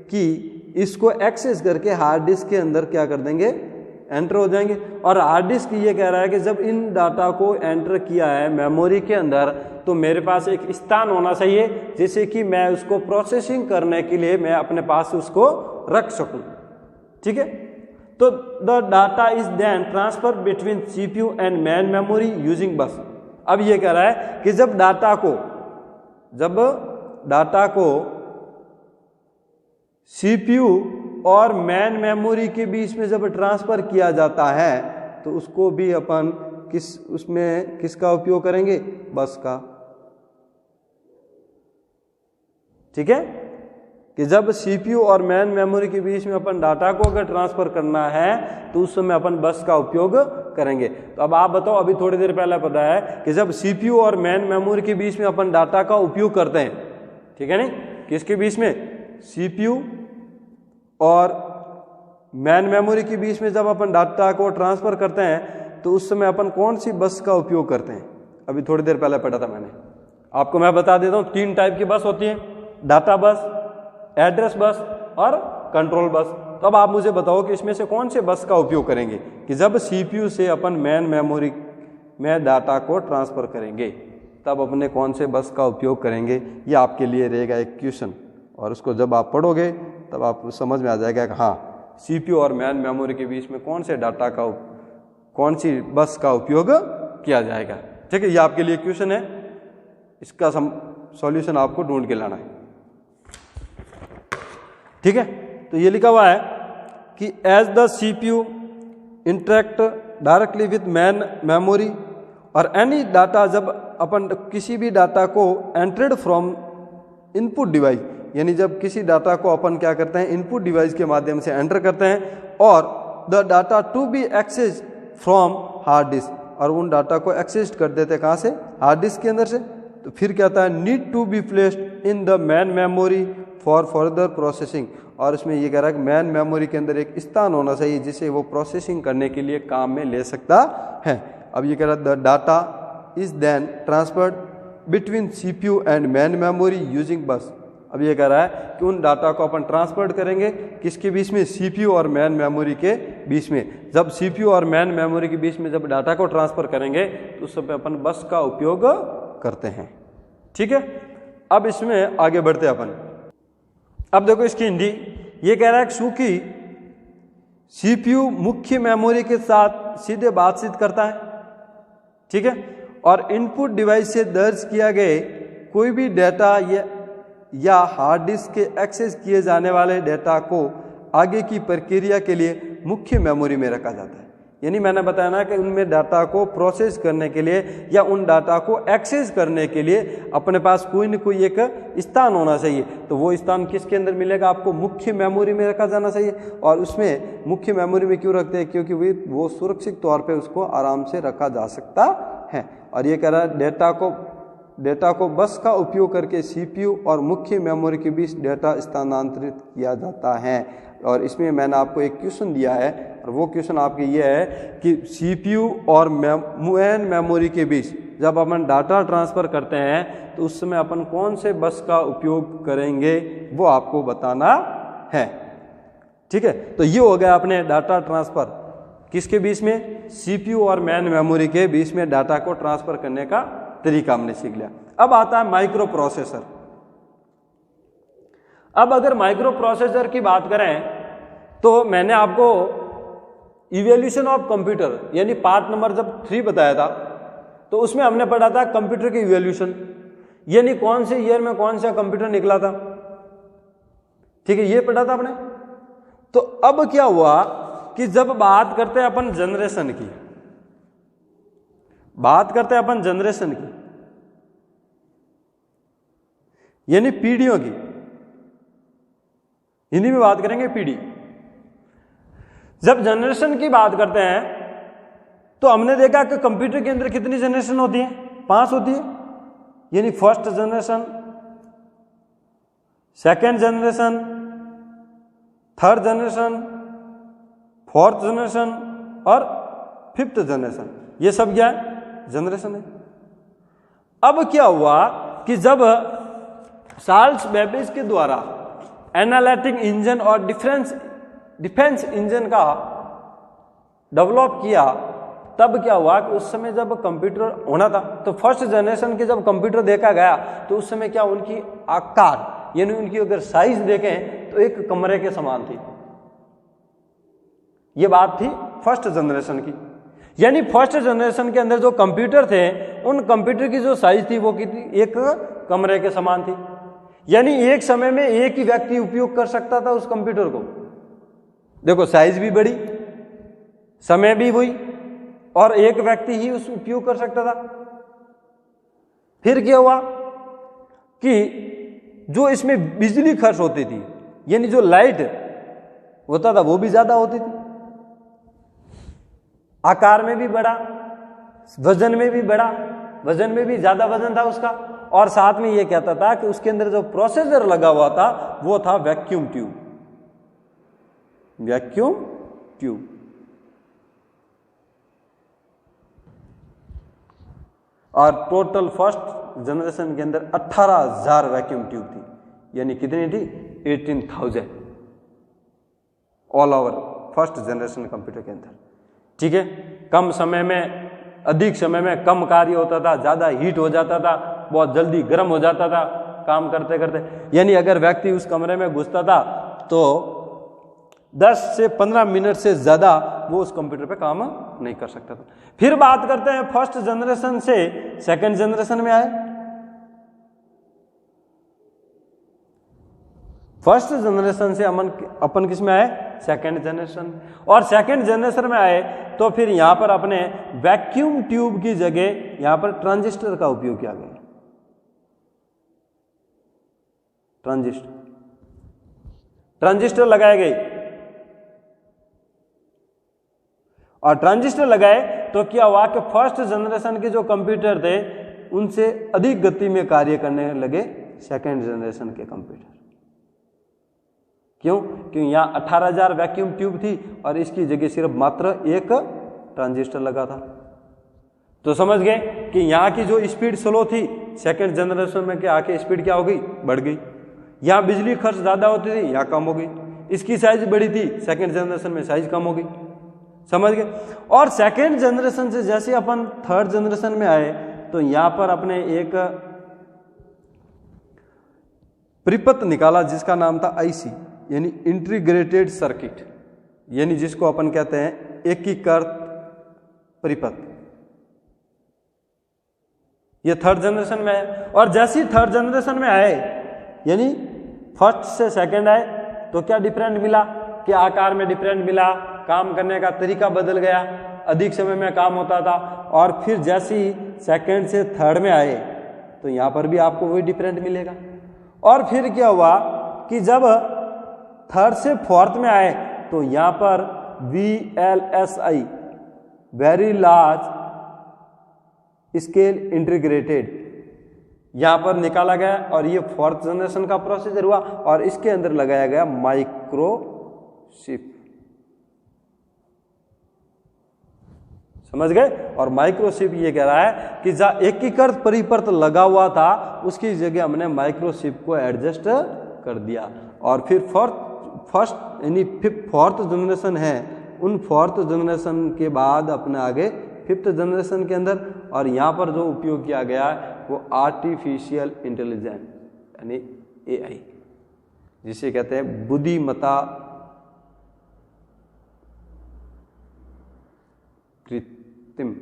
कि इसको एक्सेस करके हार्ड डिस्क के अंदर क्या कर देंगे, एंटर हो जाएंगे। और हार्ड डिस्क ये कह रहा है कि जब इन डाटा को एंटर किया है मेमोरी के अंदर तो मेरे पास एक स्थान होना चाहिए जिससे कि मैं उसको प्रोसेसिंग करने के लिए मैं अपने पास उसको रख सकूं, ठीक है। तो the data is then transfer between CPU and main memory using bus. अब ये कह रहा है कि जब डाटा को सीपीयू और मेन मेमोरी के बीच में जब ट्रांसफर किया जाता है तो उसको भी अपन किसका उपयोग करेंगे, बस का, ठीक है। कि जब सीपीयू और मेन मेमोरी के बीच में अपन डाटा को अगर ट्रांसफर करना है तो उस समय अपन बस का उपयोग करेंगे। तो अब आप बताओ, अभी थोड़ी देर पहले पता है कि जब सीपीयू और मेन मेमोरी के बीच में अपन डाटा का उपयोग करते हैं, ठीक है, नहीं, किसके बीच में, सीपीयू और मेन मेमोरी के बीच में जब अपन डाटा को ट्रांसफर करते हैं तो उस समय अपन कौन सी बस का उपयोग करते हैं? अभी थोड़ी देर पहले पढ़ा था मैंने आपको, मैं बता देता हूं, 3 टाइप की बस होती है, डाटा बस, एड्रेस बस और कंट्रोल बस। तो अब आप मुझे बताओ कि इसमें से कौन से बस का उपयोग करेंगे कि जब सीपीयू से अपन मेन मेमोरी में डाटा को ट्रांसफर करेंगे तब अपने कौन से बस का उपयोग करेंगे। ये आपके लिए रहेगा एक क्वेश्चन, और उसको जब आप पढ़ोगे तब आपको समझ में आ जाएगा कि हाँ, सीपीयू और मेन मेमोरी के बीच में कौन से डाटा का, कौन सी बस का उपयोग किया जाएगा, ठीक है। ये आपके लिए क्वेश्चन है, इसका सॉल्यूशन आपको ढूंढ के लाना है, ठीक है। तो ये लिखा हुआ है कि as the CPU interact directly with main memory और एनी डाटा, जब अपन किसी भी डाटा को एंटर्ड फ्रॉम इनपुट डिवाइस, यानी जब किसी डाटा को अपन क्या करते हैं, इनपुट डिवाइस के माध्यम से एंटर करते हैं, और the data to be access from hard disk, और उन डाटा को एक्सेस कर देते हैं कहाँ से, हार्ड डिस्क के अंदर से। तो फिर क्या होता है, need to be placed in the main memory for further processing, और इसमें ये कह रहा है कि मेन मेमोरी के अंदर एक स्थान होना चाहिए जिसे वो प्रोसेसिंग करने के लिए काम में ले सकता है। अब ये कह रहा है the data is then transferred between CPU and main memory using bus. अब ये कह रहा है कि उन डाटा को अपन ट्रांसफर करेंगे किसके बीच में, सीपीयू और मेन मेमोरी के बीच में। जब सीपीयू और मेन मेमोरी के बीच में जब डाटा को ट्रांसफर करेंगे तो उस समय अपन बस का उपयोग करते हैं, ठीक है। अब इसमें आगे बढ़ते हैं अपन। अब देखो इसकी हिंदी, ये कह रहा है कि चूंकि सीपीयू मुख्य मेमोरी के साथ सीधे बातचीत करता है, ठीक है, और इनपुट डिवाइस से दर्ज किया गए कोई भी डेटा या हार्ड डिस्क के एक्सेस किए जाने वाले डेटा को आगे की प्रक्रिया के लिए मुख्य मेमोरी में रखा जाता है। यानी मैंने बताया ना कि उनमें डाटा को प्रोसेस करने के लिए या उन डाटा को एक्सेस करने के लिए अपने पास कोई न कोई एक स्थान होना चाहिए। तो वो स्थान किसके अंदर मिलेगा, आपको मुख्य मेमोरी में रखा जाना चाहिए। और उसमें मुख्य मेमोरी में क्यों रखते हैं, क्योंकि वो सुरक्षित तौर पे उसको आराम से रखा जा सकता है। और ये कह रहा है डेटा को बस का उपयोग करके सीपीयू और मुख्य मेमोरी के बीच डेटा स्थानांतरित किया जाता है। और इसमें मैंने आपको एक क्वेश्चन दिया है, और वो क्वेश्चन आपके ये है कि सीपीयू और मेन मेमोरी के बीच जब अपन डाटा ट्रांसफ़र करते हैं तो उस समय अपन कौन से बस का उपयोग करेंगे, वो आपको बताना है, ठीक है। तो ये हो गया अपने डाटा ट्रांसफ़र किसके बीच में, सीपीयू और मेन मेमोरी के बीच में डाटा को ट्रांसफ़र करने का तरीका हमने सीख लिया। अब आता है माइक्रो प्रोसेसर। अब अगर माइक्रो प्रोसेसर की बात करें तो मैंने आपको इवोल्यूशन ऑफ कंप्यूटर यानी पार्ट नंबर जब 3 बताया था तो उसमें हमने पढ़ा था कंप्यूटर की इवोल्यूशन, यानी कौन से ईयर में कौन सा कंप्यूटर निकला था, ठीक है, ये पढ़ा था आपने। तो अब क्या हुआ कि जब बात करते हैं अपन जनरेशन की, यानी पीढ़ियों की, हिंदी में बात करेंगे पीढ़ी, जब जनरेशन की बात करते हैं तो हमने देखा कि कंप्यूटर के अंदर कितनी जनरेशन होती है, 5 होती है, यानी first generation, second generation, third generation, fourth generation और फिफ्थ जनरेशन। ये सब क्या है, जनरेशन है। अब क्या हुआ कि जब चार्ल्स बेबेज के द्वारा एनालिटिक इंजन और डिफेंस इंजन का डेवलप किया, तब क्या हुआ कि उस समय जब कंप्यूटर होना था तो फर्स्ट जनरेशन के जब कंप्यूटर देखा गया तो उस समय क्या उनकी आकार यानी उनकी अगर साइज देखें तो एक कमरे के समान थी। ये बात थी फर्स्ट जनरेशन की। यानी फर्स्ट जनरेशन के अंदर जो कंप्यूटर थे उन कंप्यूटर की जो साइज थी वो कितनी, एक कमरे के समान थी। यानी एक समय में एक ही व्यक्ति उपयोग कर सकता था उस कंप्यूटर को। देखो साइज भी बड़ी, समय भी हुई और एक व्यक्ति ही उस उपयोग कर सकता था। फिर क्या हुआ कि जो इसमें बिजली खर्च होती थी यानी जो लाइट होता था वो भी ज्यादा होती थी, आकार में भी बड़ा, वजन में भी बड़ा, वजन में भी ज्यादा वजन था उसका। और साथ में ये कहता था कि उसके अंदर जो प्रोसेसर लगा हुआ था वो था वैक्यूम ट्यूब, वैक्यूम ट्यूब। और टोटल फर्स्ट जनरेशन के अंदर 18,000 वैक्यूम ट्यूब थी। यानी कितनी थी, 18,000 all over first generation computer के अंदर। ठीक है, कम समय में, अधिक समय में कम कार्य होता था, ज्यादा हीट हो जाता था, बहुत जल्दी गर्म हो जाता था काम करते करते। यानी अगर व्यक्ति उस कमरे में घुसता था तो 10 से 15 मिनट से ज्यादा वो उस कंप्यूटर पे काम नहीं कर सकता था। फिर बात करते हैं फर्स्ट जनरेशन से सेकंड जनरेशन में आए। फर्स्ट जनरेशन से अपन किस में आए, सेकंड जनरेशन। और सेकंड जनरेशन में आए तो फिर यहां पर अपने वैक्यूम ट्यूब की जगह यहां पर ट्रांजिस्टर का उपयोग किया गया। ट्रांजिस्टर लगाए गए। और ट्रांजिस्टर लगाए तो क्या हुआ कि फर्स्ट जनरेशन के जो कंप्यूटर थे उनसे अधिक गति में कार्य करने लगे सेकंड जनरेशन के कंप्यूटर। क्यों? क्योंकि यहां 18,000 वैक्यूम ट्यूब थी और इसकी जगह सिर्फ मात्र एक ट्रांजिस्टर लगा था। तो समझ गए कि यहां की जो स्पीड स्लो थी सेकंड जनरेशन में क्या आके स्पीड क्या हो गई, बढ़ गई। यहां बिजली खर्च ज्यादा होती थी, यहां कम हो गई। इसकी साइज बड़ी थी, सेकंड जनरेशन में साइज कम हो गई। समझ गए। और सेकंड जनरेशन से जैसे अपन थर्ड जनरेशन में आए तो यहां पर अपने एक परिपथ निकाला जिसका नाम था आईसी यानी इंटीग्रेटेड सर्किट, यानी जिसको अपन कहते हैं एकीकृत परिपथ। ये थर्ड जनरेशन में है। और जैसे ही थर्ड जनरेशन में आए यानी फर्स्ट से सेकंड आए तो क्या डिफरेंट मिला कि आकार में डिफरेंट मिला, काम करने का तरीका बदल गया, अधिक समय में काम होता था। और फिर जैसे ही सेकंड से थर्ड में आए तो यहां पर भी आपको वही डिफरेंट मिलेगा। और फिर क्या हुआ कि जब थर्ड से फोर्थ में आए तो यहां पर VLSI very large scale integrated यहां पर निकाला गया और ये फोर्थ जनरेशन का प्रोसेसर हुआ और इसके अंदर लगाया गया माइक्रोचिप। समझ गए। और माइक्रोचिप ये कह रहा है कि जहां एकीकृत परिपथ लगा हुआ था उसकी जगह हमने माइक्रोचिप को एडजस्ट कर दिया। और फिर फर्स्ट यानी फोर्थ जनरेशन है, उन फोर्थ जनरेशन के बाद अपने आगे फिफ्थ जनरेशन के अंदर। और यहां पर जो उपयोग किया गया है वो आर्टिफिशियल इंटेलिजेंस यानी AI, जिसे कहते हैं बुद्धिमत्ता कृत्रिम,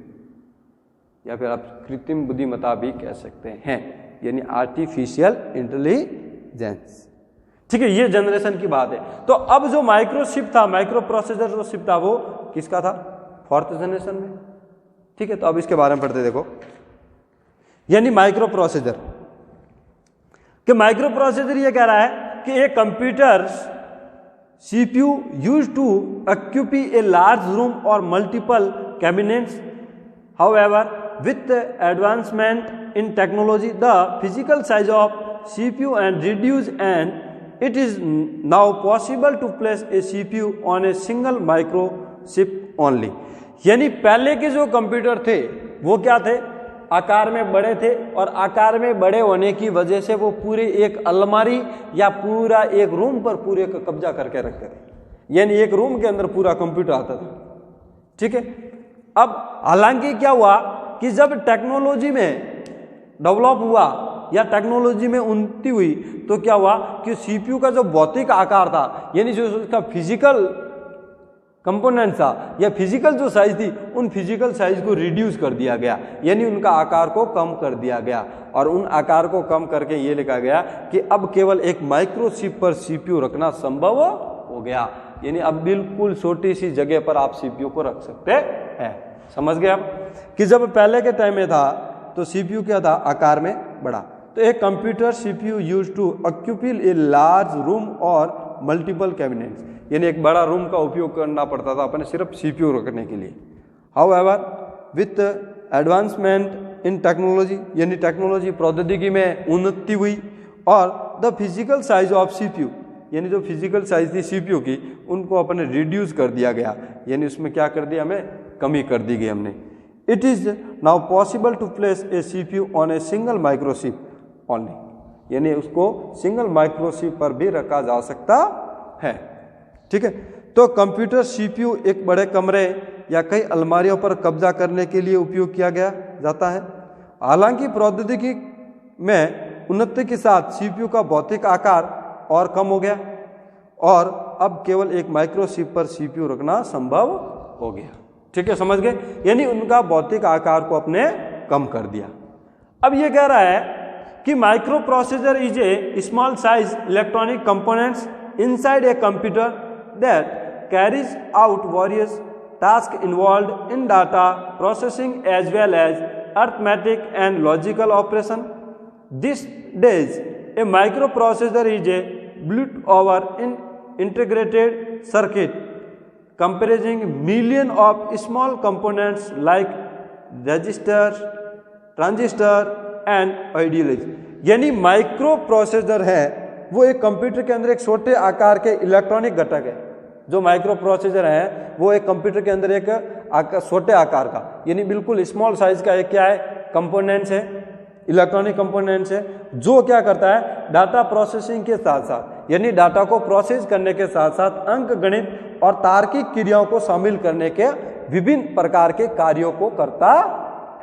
या फिर आप कृत्रिम बुद्धिमत्ता भी कह सकते हैं, यानी आर्टिफिशियल इंटेलिजेंस। ठीक है, ये जनरेशन की बात है। तो अब जो माइक्रोचिप था, माइक्रो प्रोसेसर जो चिप था वो किसका था, फोर्थ जनरेशन में। ठीक है, तो अब इसके बारे में पढ़ते देखो। यानी माइक्रो प्रोसेसर कि माइक्रो प्रोसेसर ये कह रहा है कि एक computer CPU used to occupy a large room or multiple cabinets. However, with the advancement in technology, the physical size of CPU and reduced, and it is now possible to place a CPU on a single microchip only. यानी पहले के जो computer थे वो क्या थे, आकार में बड़े थे, और आकार में बड़े होने की वजह से वो पूरे एक अलमारी या पूरा एक रूम पर पूरे का कब्जा करके रखते थे, यानी एक रूम के अंदर पूरा कंप्यूटर आता था। ठीक है। अब हालांकि क्या हुआ कि जब टेक्नोलॉजी में डेवलप हुआ या टेक्नोलॉजी में उन्नति हुई तो क्या हुआ कि सीपीयू का जो भौतिक आकार था, यानी जो उसका फिजिकल कंपोनेंट था या फिजिकल जो साइज थी, उन फिजिकल साइज को रिड्यूस कर दिया गया, यानी उनका आकार को कम कर दिया गया। और उन आकार को कम करके ये लिखा गया कि अब केवल एक माइक्रोचिप पर सीपीयू रखना संभव हो गया, यानी अब बिल्कुल छोटी सी जगह पर आप सीपीयू को रख सकते हैं। समझ गए आप कि जब पहले के टाइम में था तो सीपीयू क्या था, आकार में बड़ा। तो एक computer CPU used to occupy a large room और मल्टीपल कैबिनेट्स, यानी एक बड़ा रूम का उपयोग करना पड़ता था अपने सिर्फ सीपीयू रखने के लिए। However with advancement in technology, यानी टेक्नोलॉजी प्रौद्योगिकी में उन्नति हुई, और the physical size of CPU, यानी जो फिजिकल साइज थी सीपीयू की, उनको अपने रिड्यूस कर दिया गया, यानी उसमें क्या कर दिया, हमें कमी कर दी गई हमने। It is now possible to place a CPU on a single microchip only, यानी उसको सिंगल माइक्रोचिप पर भी रखा जा सकता है। ठीक है। तो कंप्यूटर सीपीयू एक बड़े कमरे या कई अलमारियों पर कब्जा करने के लिए उपयोग किया गया जाता है। हालांकि प्रौद्योगिकी में उन्नति के साथ सीपीयू का भौतिक आकार और कम हो गया और अब केवल एक माइक्रोचिप पर सीपीयू रखना संभव हो गया। ठीक है, समझ गए, यानी उनका भौतिक आकार को अपने कम कर दिया। अब ये कह रहा है कि micro processor is a small size electronic components inside a computer that carries out various tasks involved in data processing as well as arithmetic and logical operation. These days, a microprocessor is a built over an integrated circuit comprising millions of small components like registers, transistor and IDLs. यानी micro processor है वो एक computer के अंदर एक छोटे आकार के इलेक्ट्रॉनिक घटक है। जो माइक्रो प्रोसेसर है वो एक कंप्यूटर के अंदर एक छोटे आकार का, यानी बिल्कुल स्मॉल साइज का एक क्या है, कंपोनेंट्स है, इलेक्ट्रॉनिक कंपोनेंट्स है, जो क्या करता है, डाटा प्रोसेसिंग के साथ साथ, यानी डाटा को प्रोसेस करने के साथ साथ अंक गणित और तार्किक क्रियाओं को शामिल करने के विभिन्न प्रकार के कार्यों को करता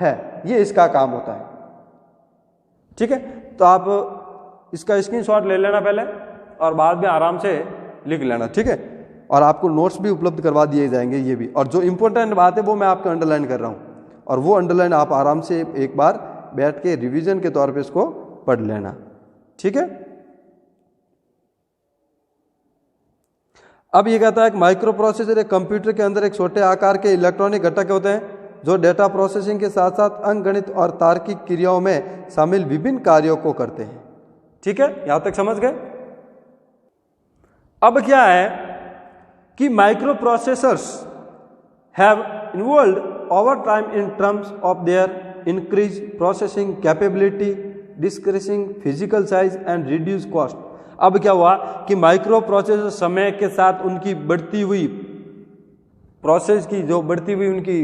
है। ये इसका काम होता है। ठीक है, तो आप इसका स्क्रीनशॉट ले लेना पहले और बाद में आराम से लिख लेना। ठीक है, और आपको नोट्स भी उपलब्ध करवा दिए जाएंगे ये भी, और जो इंपॉर्टेंट बात है वो मैं आपको अंडरलाइन कर रहा हूँ, और वो अंडरलाइन आप आराम से एक बार बैठ के रिवीजन के तौर पे इसको पढ़ लेना। ठीक है, अब ये कहता है कि माइक्रो प्रोसेसर एक कंप्यूटर के अंदर एक छोटे आकार के इलेक्ट्रॉनिक घटक होते हैं जो डेटा प्रोसेसिंग के साथ साथ अंकगणित और तार्किक क्रियाओं में शामिल विभिन्न कार्यों को करते हैं। ठीक है, यहां तक समझ गए। अब क्या है कि micro processors have involved over time in terms of their increase processing capability, decreasing physical size and reduce cost. अब क्या हुआ कि माइक्रो प्रोसेसर समय के साथ उनकी बढ़ती हुई प्रोसेस की जो बढ़ती हुई उनकी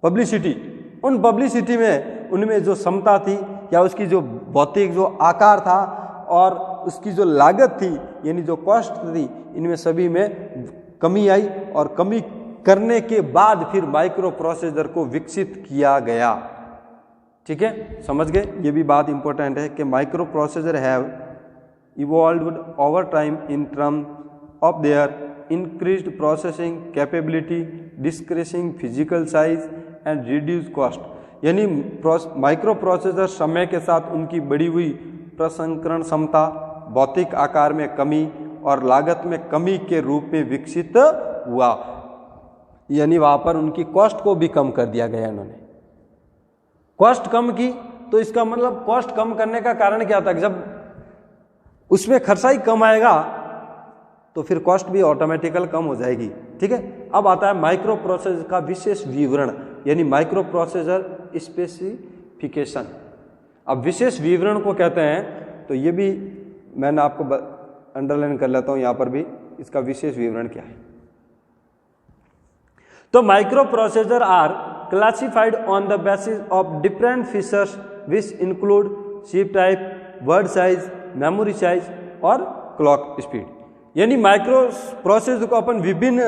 पब्लिसिटी, उन पब्लिसिटी में उनमें जो क्षमता थी या उसकी जो भौतिक जो आकार था और उसकी जो लागत थी यानी जो कॉस्ट थी, इनमें सभी में कमी आई और कमी करने के बाद फिर माइक्रो प्रोसेसर को विकसित किया गया। ठीक है, समझ गए, ये भी बात इंपॉर्टेंट है कि micro processor have evolved over time in terms of their increased processing capability, decreasing physical size and reduced cost। यानी माइक्रो प्रोसेसर समय के साथ उनकी बढ़ी हुई प्रसंस्करण क्षमता, भौतिक आकार में कमी और लागत में कमी के रूप में विकसित हुआ, यानी वहां पर उनकी कॉस्ट को भी कम कर दिया गया। इन्होंने कॉस्ट कम की तो इसका मतलब कॉस्ट कम करने का कारण क्या था, जब उसमें खर्चा ही कम आएगा तो फिर कॉस्ट भी ऑटोमेटिकल कम हो जाएगी। ठीक है, अब आता है माइक्रो प्रोसेसर का विशेष विवरण, यानी माइक्रो प्रोसेसर स्पेसिफिकेशन। अब विशेष विवरण को कहते हैं, तो ये भी मैंने आपको अंडरलाइन कर लेता हूं यहां पर भी, इसका विशेष विवरण क्या है। तो microprocessor are classified on the basis of different features which include chip type, word size, memory size और क्लॉक स्पीड। यानी माइक्रो प्रोसेसर को अपन विभिन्न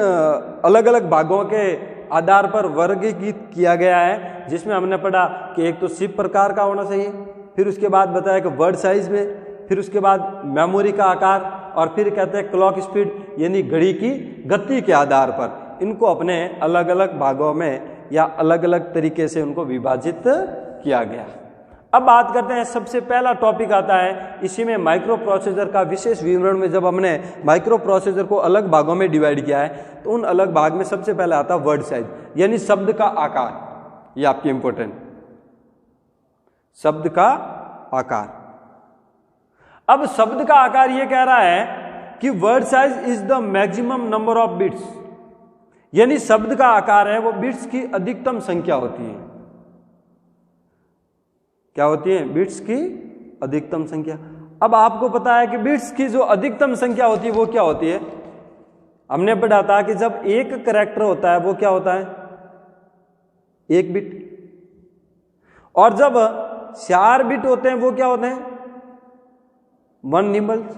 अलग अलग भागों के आधार पर वर्गीकृत किया गया है, जिसमें हमने पढ़ा कि एक तो चिप प्रकार का होना चाहिए, फिर उसके बाद बताया कि वर्ड साइज में, फिर उसके बाद मेमोरी का आकार, और फिर कहते हैं क्लॉक स्पीड, यानी घड़ी की गति के आधार पर इनको अपने अलग अलग भागों में या अलग अलग तरीके से उनको विभाजित किया गया। अब बात करते हैं, सबसे पहला टॉपिक आता है इसी में माइक्रो प्रोसेसर का विशेष विवरण में। जब हमने माइक्रो प्रोसेसर को अलग भागों में डिवाइड किया है, तो उन अलग भाग में सबसे पहले आता है वर्ड साइज, यानी शब्द का आकार। ये आपकी इंपॉर्टेंट, शब्द का आकार। अब शब्द का आकार ये कह रहा है कि word size is the maximum number of bits, यानी शब्द का आकार है वो बिट्स की अधिकतम संख्या होती है। क्या होती है? बिट्स की अधिकतम संख्या। अब आपको पता है कि बिट्स की जो अधिकतम संख्या होती है वो क्या होती है? हमने पढ़ा था कि जब एक कैरेक्टर होता है वो क्या होता है? एक बिट। और जब 4 बिट होते हैं वो क्या होते हैं? 1 निम्बल्स।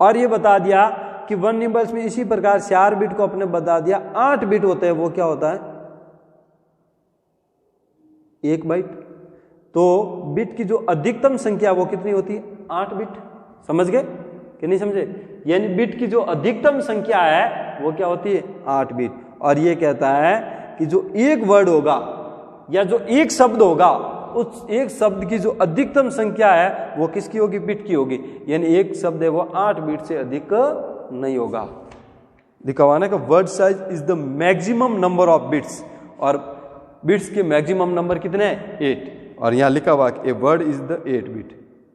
और ये बता दिया कि 1 निम्बल्स में इसी प्रकार 4 बिट को अपने बता दिया 8 बिट होते हैं वो क्या होता है? 1 बाइट। तो बिट की जो अधिकतम संख्या वो कितनी होती है? 8 बिट। समझ गए कि नहीं समझे? यानी बिट की जो अधिकतम संख्या है वो क्या होती है? 8 बिट। और ये कहता है कि जो एक वर्ड होगा या जो एक शब्द होगा, उस एक शब्द की जो अधिकतम संख्या है वो किसकी होगी? बिट की होगी। यानी एक शब्द है वो 8 बिट से अधिक नहीं होगा। दिखावाना का word size is the maximum number of bits, और बिट्स के मैक्सिमम नंबर कितने हैं? 8। और यहां लिखा हुआ a word is the 8 bit,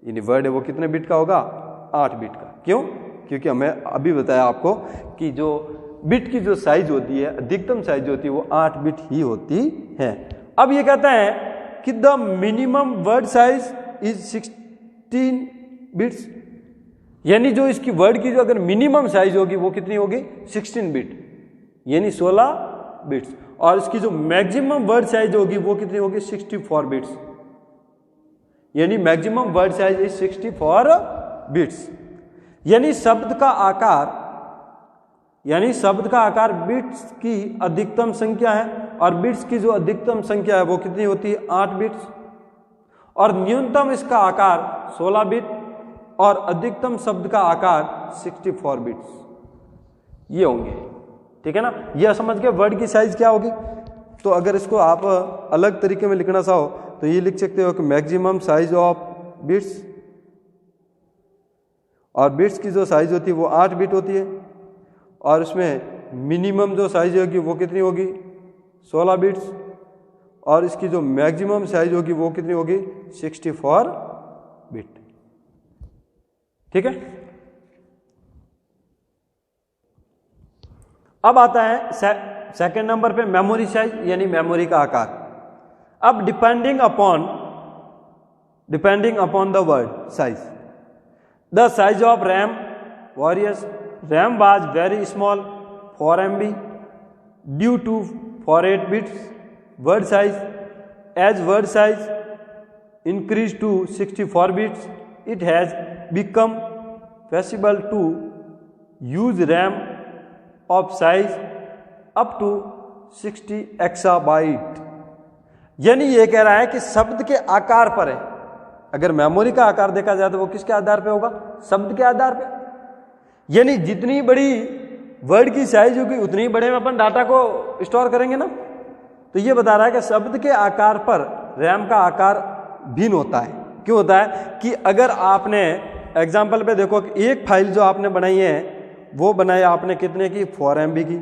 यानी वर्ड है वो कितने बिट का होगा? 8 बिट का। क्यों? क्योंकि हमें अभी बताया आपको कि जो बिट की जो साइज होती है, अधिकतम साइज होती है वो 8 बिट ही होती है। अब ये कहता है कि the minimum word size is 16 bits, यानी जो इसकी वर्ड की जो अगर मिनिमम साइज होगी वो कितनी होगी? 16 बिट, यानी 16 बिट्स। और इसकी जो मैक्सिमम वर्ड साइज होगी वो कितनी होगी? 64 बिट्स, यानी maximum word size is 64 bits. यानी शब्द का आकार बिट्स की अधिकतम संख्या है, और बिट्स की जो अधिकतम संख्या है वो कितनी होती है? 8 बिट्स। और न्यूनतम इसका आकार 16 बिट, और अधिकतम शब्द का आकार 64 बिट्स ये होंगे। ठीक है ना? यह समझ के वर्ड की साइज क्या होगी। तो अगर इसको आप अलग तरीके में लिखना चाहो तो ये लिख सकते हो कि मैक्सिमम साइज ऑफ बिट्स, और बिट्स की जो साइज होती है वो 8 बिट होती है, और उसमें मिनिमम जो साइज होगी वो कितनी होगी? 16 बिट्स, और इसकी जो मैक्सिमम साइज होगी वो कितनी होगी? 64 बिट। ठीक है? अब आता है सेकंड नंबर पे मेमोरी साइज, यानी मेमोरी का आकार। अब depending upon the word size, the size of RAM various. RAM was very small 4 MB due to 48 bits word size. As word size increased to 64 bits, it has become possible to use RAM of size up to 60 exabyte। यानी ये कह रहा है कि शब्द के आकार पर है। अगर मेमोरी का आकार देखा जाए तो वो किसके आधार पे होगा? शब्द के आधार पे। यानी जितनी बड़ी वर्ड की साइज होगी उतनी बड़े में अपन डाटा को स्टोर करेंगे ना। तो ये बता रहा है कि शब्द के आकार पर रैम का आकार भिन्न होता है। क्यों होता है? कि अगर आपने एग्जाम्पल पे देखो कि एक फाइल जो आपने बनाई है वो बनाई आपने कितने की? 4 MB की।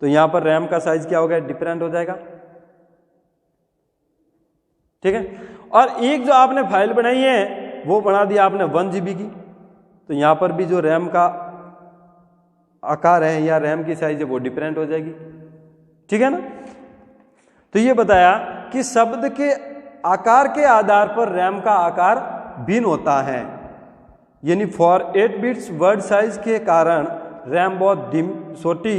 तो यहां पर रैम का साइज क्या हो गया? डिफरेंट हो जाएगा। ठीक है? और एक जो आपने फाइल बनाई है वो बना दिया आपने 1 GB की, तो यहाँ पर भी जो रैम का आकार है या रैम की साइज है वो डिफरेंट हो जाएगी, ठीक है ना। तो ये बताया कि शब्द के आकार के आधार पर रैम का आकार भिन्न होता है, यानी फॉर 8 बिट्स वर्ड साइज के कारण रैम बहुत छोटी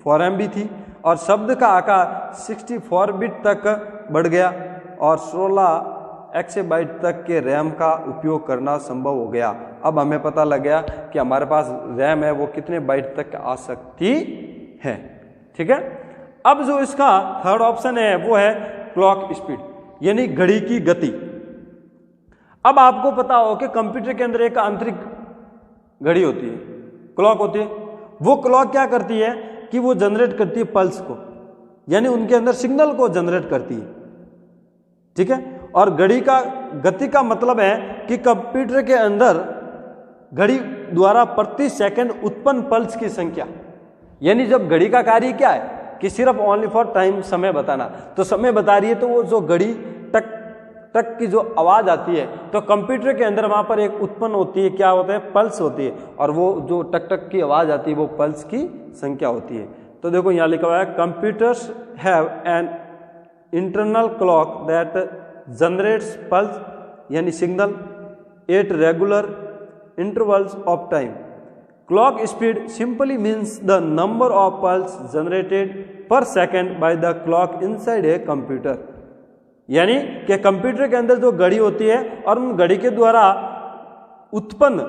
4 MB थी और शब्द का आकार 64 बिट तक बढ़ गया और 16 एक्सबाइट तक के रैम का उपयोग करना संभव हो गया। अब हमें पता लग गया कि हमारे पास रैम है वो कितने बाइट तक आ सकती है, ठीक है। अब जो इसका थर्ड ऑप्शन है वो है क्लॉक स्पीड, यानी घड़ी की गति। अब आपको पता हो कि कंप्यूटर के अंदर एक आंतरिक घड़ी होती है, क्लॉक होती है। वो क्लॉक क्या करती है कि वो जनरेट करती है पल्स को, यानी उनके अंदर सिग्नल को जनरेट करती है, ठीक है। और घड़ी का गति का मतलब है कि कंप्यूटर के अंदर घड़ी द्वारा प्रति सेकंड उत्पन्न पल्स की संख्या, यानी जब घड़ी का कार्य क्या है कि सिर्फ ओनली फॉर टाइम, समय बताना, तो समय बता रही है तो वो जो घड़ी टक टक की जो आवाज आती है तो कंप्यूटर के अंदर वहां पर एक उत्पन्न होती है, क्या होता है, पल्स होती है, और वो जो टक टक की आवाज आती है वो पल्स की संख्या होती है। तो देखो यहाँ लिखा हुआ है computers have an internal clock that generates pulse, यानी signal, at regular intervals of time. Clock speed simply means the number of pulse generated per second by the clock inside a computer, यानी कि computer के अंदर जो घड़ी होती है और उन घड़ी के द्वारा उत्पन्न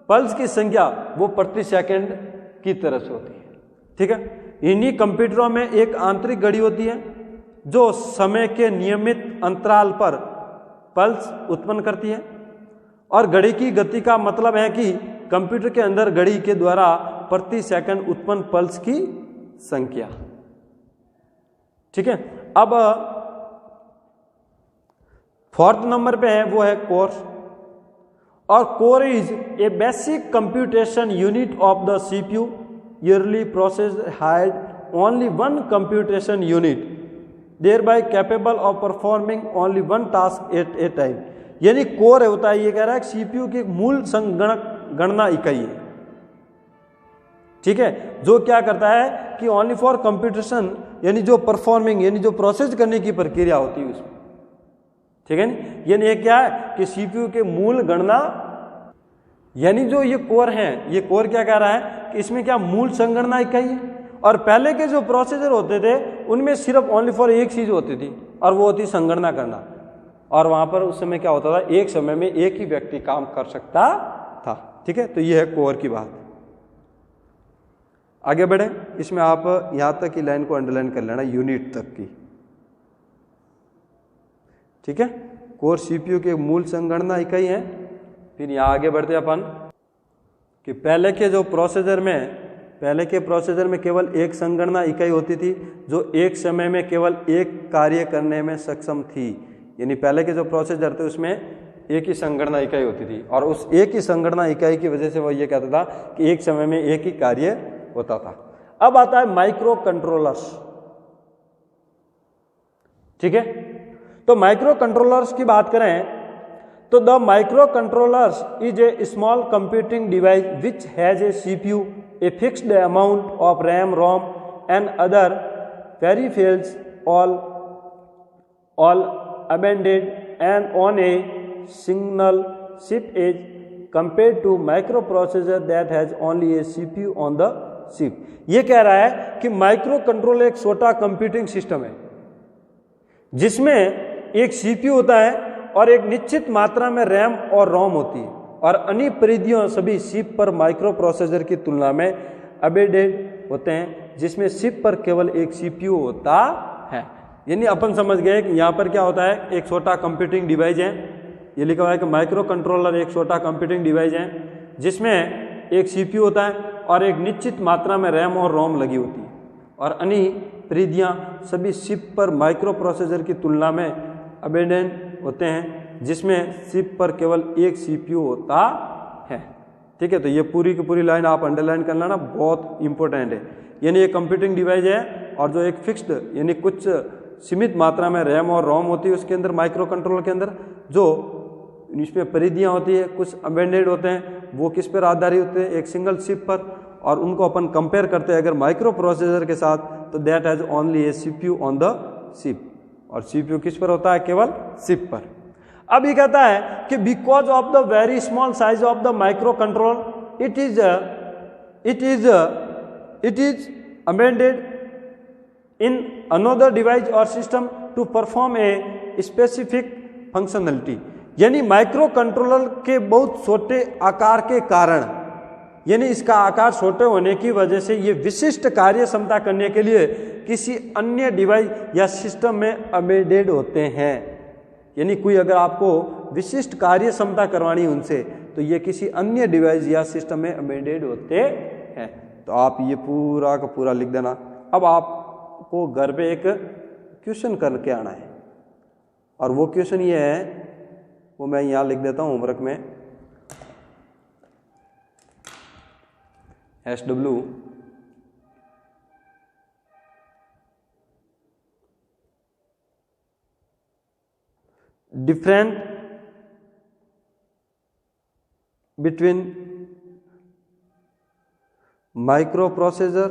पल्स की संख्या वो प्रति सेकंड की तरह से होती है, ठीक है। इन्हीं कंप्यूटरों में एक आंतरिक घड़ी होती है जो समय के नियमित अंतराल पर पल्स उत्पन्न करती है, और घड़ी की गति का मतलब है कि कंप्यूटर के अंदर घड़ी के द्वारा प्रति सेकंड उत्पन्न पल्स की संख्या, ठीक है। अब फोर्थ नंबर पे है वो है कोर, और core is a basic computation unit of the CPU. Yearly process had only one computation unit thereby capable of performing only one task at a time, यानी कोर होता है, ये कह रहा है सीपीयू की मूल गणना इकाई है, ठीक है, जो क्या करता है कि ओनली फॉर कंप्यूटेशन, यानी जो परफॉर्मिंग, यानी जो प्रोसेस करने की प्रक्रिया होती है उसमें, ठीक है ना। यानी ये क्या है कि सीपीयू के मूल गणना, यानी जो ये कोर है, ये कोर क्या कह रहा है कि इसमें क्या मूल संगणना इकाई है, और पहले के जो प्रोसेसर होते थे उनमें सिर्फ ओनली फॉर एक चीज होती थी और वो होती संगणना करना, और वहां पर उस समय क्या होता था, एक समय में एक ही व्यक्ति काम कर सकता था, ठीक है। तो ये है कोर की बात। आगे बढ़े, इसमें आप यहां तक की लाइन को अंडरलाइन कर लेना, यूनिट तक की, ठीक है। कोर सीपीयू के मूल संगणना इकाई है। फिर यहां आगे बढ़ते अपन कि पहले के प्रोसेसर में केवल एक संगणना इकाई होती थी जो एक समय में केवल एक कार्य करने में सक्षम थी, यानी पहले के जो प्रोसेसर थे उसमें एक ही संगणना इकाई होती थी, और उस एक ही संगणना इकाई की वजह से वो ये कहता था कि एक समय में एक ही कार्य होता था। अब आता है माइक्रो कंट्रोलर्स, ठीक है। तो माइक्रो कंट्रोलर्स की बात करें तो the micro controllers is a small computing device which has a CPU, a fixed amount of RAM, ROM and other peripherals all abandoned and on a single chip as compared to microprocessor that has only a CPU on the chip। ये कह रहा है कि micro control एक छोटा computing system है जिसमें एक सीपीयू होता है और एक निश्चित मात्रा में रैम और रोम होती है, और अन्य परिधियों सभी चिप पर माइक्रो प्रोसेसर की तुलना में एम्बेडेड होते हैं, जिसमें चिप पर केवल एक सीपीयू होता है। यानी अपन समझ गए कि यहाँ पर क्या होता है, एक छोटा कंप्यूटिंग डिवाइस है, ये लिखा हुआ है कि माइक्रो कंट्रोलर एक छोटा कंप्यूटिंग डिवाइस है जिसमें एक सीपीयू होता है और एक निश्चित मात्रा में रैम और रोम लगी होती है, और अन्य परिधियाँ सभी चिप पर माइक्रो प्रोसेसर की तुलना में एम्बेडेड होते हैं जिसमें चिप पर केवल एक सीपीयू होता है, ठीक है। तो ये पूरी की पूरी लाइन आप अंडरलाइन कर लेना, बहुत इंपॉर्टेंट है। यानी ये कंप्यूटिंग डिवाइस है और जो एक फिक्स्ड, यानी कुछ सीमित मात्रा में रैम और रोम होती है उसके अंदर, माइक्रो कंट्रोलर के अंदर, जो इसमें परिधियाँ होती है, कुछ एम्बेडेड होते हैं वो किस पर आधारित होते हैं, एक सिंगल चिप पर, और उनको अपन कंपेयर करते हैं अगर माइक्रो प्रोसेसर के साथ, तो that has only A CPU on the chip, और सीपीयू किस पर होता है, केवल चिप पर। अब ये कहता है कि because of the very small size of the microcontroller it is amended in another device और system to perform a specific functionality. यानी माइक्रो कंट्रोलर के बहुत छोटे आकार के कारण, यानी इसका आकार छोटे होने की वजह से ये विशिष्ट कार्य क्षमता करने के लिए किसी अन्य डिवाइस या सिस्टम में एम्बेडेड होते हैं। यानी कोई अगर आपको विशिष्ट कार्य क्षमता करवानी उनसे, तो ये किसी अन्य डिवाइस या सिस्टम में एम्बेडेड होते हैं। तो आप ये पूरा का पूरा लिख देना। अब आपको घर पे एक क्वेश्चन करके आना है, और वो क्वेश्चन ये है, वो मैं यहाँ लिख देता हूँ होमवर्क में, SW different between microprocessor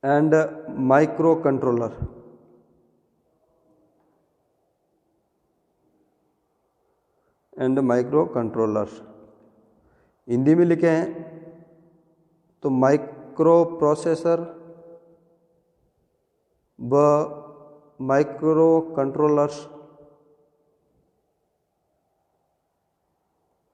and microcontroller। And micro controller Hindi में लिखे हैं तो माइक्रो प्रोसेसर व माइक्रो कंट्रोलर्स